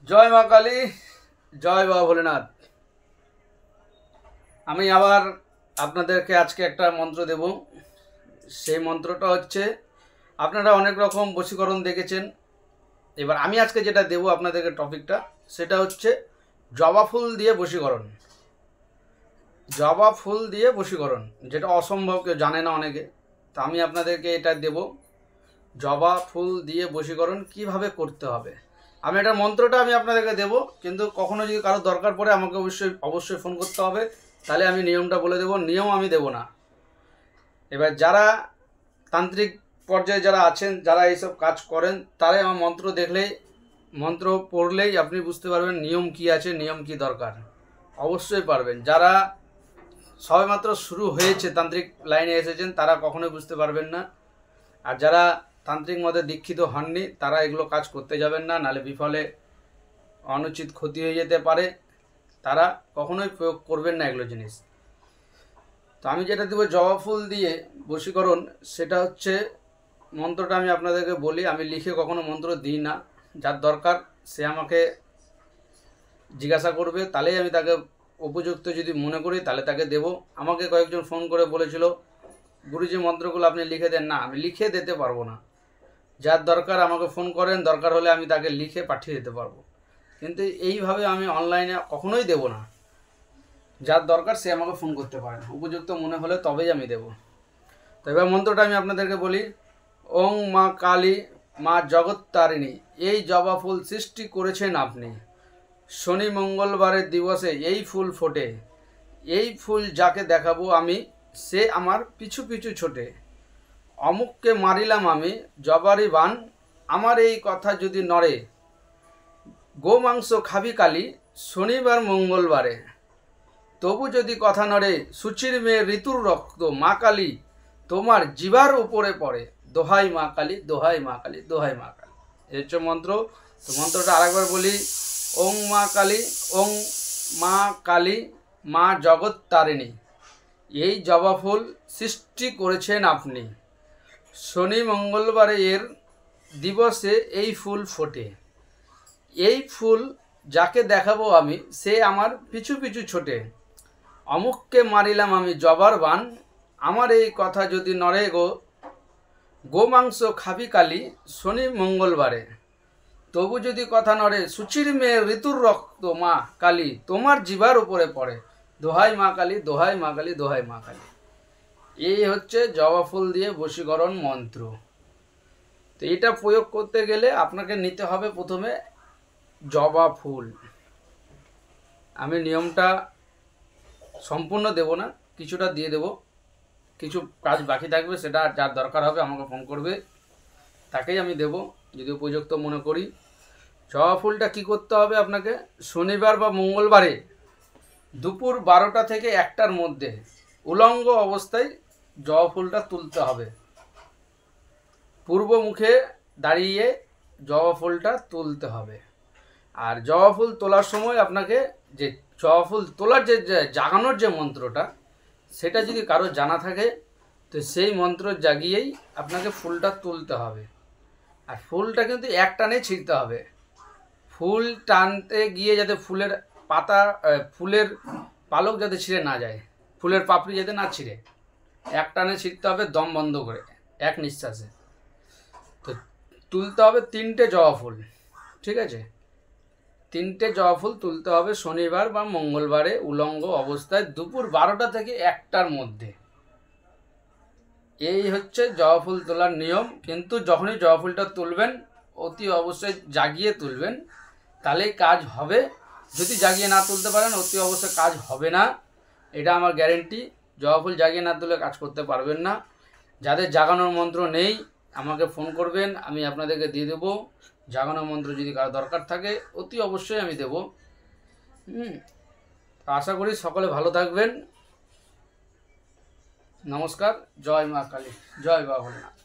জয় মা কালী, জয় বাবা ভোলেনাথ। আমি আবার আপনাদেরকে আজকে একটা মন্ত্র দেব। সেই মন্ত্রটা হচ্ছে, আপনারা অনেক রকম বশীকরণ দেখেছেন। এবার আমি আজকে যেটা দেব আপনাদেরকে টপিকটা, সেটা হচ্ছে জবা ফুল দিয়ে বশীকরণ। জবা ফুল দিয়ে বশীকরণ, যেটা অসম্ভব, কেউ জানে না অনেকে। তা আমি আপনাদেরকে এটা দেব, জবা ফুল দিয়ে বশীকরণ কিভাবে করতে হবে। আমি এটা মন্ত্রটা আমি আপনাদেরকে দেব, কিন্তু কখনো যদি কারো দরকার পড়ে আমাকে অবশ্যই ফোন করতে হবে, তাহলে আমি নিয়মটা বলে দেব। নিয়ম আমি দেব না। এবার যারা তান্ত্রিক পর্যায়ে যারা আছেন, যারা এইসব কাজ করেন, তারাই আমার মন্ত্র দেখলেই, মন্ত্র পড়লেই আপনি বুঝতে পারবেন নিয়ম কি আছে, নিয়ম কি দরকার। অবশ্যই পারবেন। যারা সবেমাত্র শুরু হয়েছে, তান্ত্রিক লাইনে এসেছেন, তারা কখনোই বুঝতে পারবেন না। আর যারা তান্ত্রিক মতে দীক্ষিত হননি, তারা এগুলো কাজ করতে যাবেন না, নালে বিফলে অনুচিত ক্ষতি হয়ে যেতে পারে। তারা কখনোই প্রয়োগ করবেন না এগুলো জিনিস। তো আমি যেটা দেবো জবা ফুল দিয়ে বশীকরণ, সেটা হচ্ছে, মন্ত্রটা আমি আপনাদেরকে বলি, আমি লিখে কখনো মন্ত্র দিই না। যার দরকার সে আমাকে জিজ্ঞাসা করবে, তাহলেই আমি তাকে উপযুক্ত যদি মনে করি তাহলে তাকে দেব। আমাকে কয়েকজন ফোন করে বলেছিল, গুরুজি মন্ত্রগুলো আপনি লিখে দেন। না, আমি লিখে দিতে পারবো না। যার দরকার আমাকে ফোন করেন, দরকার হলে আমি তাকে লিখে পাঠিয়ে দিতে পারবো, কিন্তু এইভাবে আমি অনলাইনে কখনোই দেব না। যার দরকার সে আমাকে ফোন করতে পারেন, উপযুক্ত মনে হলে তবেই আমি দেব। তো এবার মন্ত্রটা আমি আপনাদেরকে বলি। ওং মা কালী, মা জগত্তারিণী, এই জবা ফুল সৃষ্টি করেছেন আপনি। শনি মঙ্গলবারের দিবসে এই ফুল ফোটে। এই ফুল যাকে দেখাবো আমি, সে আমার পিছু পিছু ছোটে। অমুককে মারিলাম আমি জবারি বান, আমার এই কথা যদি নড়ে। গোমাংস খাবি কালি, শনিবার মঙ্গলবারে। তবু যদি কথা নড়ে, সুচির মেয়ে ঋতুর রক্ত, মা কালী তোমার জিবার উপরে পড়ে। দোহাই মা কালী, দোহাই মা কালী, দোহাই মা কালী। এই হচ্ছে মন্ত্র। তো মন্ত্রটা আরেকবার বলি। ওং মা কালী, ওং মা কালী, মা জগত্তারিণী, এই জবা ফুল সৃষ্টি করেছেন আপনি। শনি মঙ্গলবারে এর দিবসে এই ফুল ফোটে। এই ফুল যাকে দেখাবো আমি, সে আমার পিছু পিছু ছোটে। অমুককে মারিলাম আমি জবার বান, আমার এই কথা যদি নড়ে গো। গোমাংস খাবি কালি, শনি মঙ্গলবারে। তবু যদি কথা নড়ে, সুচির মেয়ে ঋতুর রক্ত, মা কালী তোমার জিবার উপরে পড়ে। দোহাই মা কালী, দোহাই মা কালী, দোহাই মা কালী। এই হচ্ছে জবা ফুল দিয়ে বশীকরণ মন্ত্র। তো এটা প্রয়োগ করতে গেলে আপনাকে নিতে হবে প্রথমে জবা ফুল। আমি নিয়মটা সম্পূর্ণ দেব না, কিছুটা দিয়ে দেব। কিছু কাজ বাকি থাকবে, সেটা যার দরকার হবে আমাকে ফোন করবে, তাকেই আমি দেব যদি উপযুক্ত মনে করি। জবা ফুলটা কী করতে হবে আপনাকে, শনিবার বা মঙ্গলবারে দুপুর 12টা থেকে 1টার মধ্যে উলঙ্গ অবস্থায় জবা ফুলটা তুলতে হবে। পূর্ব মুখে দাঁড়িয়ে জবা ফুলটা তুলতে হবে। আর জবা ফুল তোলার সময় আপনাকে যে জবা ফুল তোলার যে জাগানোর যে মন্ত্রটা, সেটা যদি কারো জানা থাকে, তো সেই মন্ত্র জাগিয়েই আপনাকে ফুলটা তুলতে হবে। আর ফুলটা কিন্তু এক টানে ছিঁড়তে হবে। ফুল টানতে গিয়ে যাতে ফুলের পাতা, ফুলের পালক যাতে ছিঁড়ে না যায়, ফুলের পাপড়ি যাতে না ছিঁড়ে, এক টানে ছিঁড়তে হবে, দম বন্ধ করে, এক নিঃশ্বাসে। তো তুলতে হবে 3টে জবা ফুল, ঠিক আছে? 3টে জবা ফুল তুলতে হবে শনিবার বা মঙ্গলবারে উলঙ্গ অবস্থায় দুপুর 12টা থেকে 1টার মধ্যে। এই হচ্ছে জবা ফুল তোলার নিয়ম। কিন্তু যখনই জবা ফুলটা তুলবেন, অতি অবশ্যই জাগিয়ে তুলবেন, তাহলেই কাজ হবে। যদি জাগিয়ে না তুলতে পারেন, অতি অবশ্যই কাজ হবে না, এটা আমার গ্যারেন্টি। জবা ফুল জাগিয়ে না তুলে কাজ করতে পারবেন না। যাদের জাগানোর মন্ত্র নেই আমাকে ফোন করবেন, আমি আপনাদেরকে দিয়ে দেবো। জাগানোর মন্ত্র যদি কারো দরকার থাকে, অতি অবশ্যই আমি দেব। আশা করি সকলে ভালো থাকবেন। নমস্কার। জয় মা কালী, জয় বাবা ভোলেনাথ।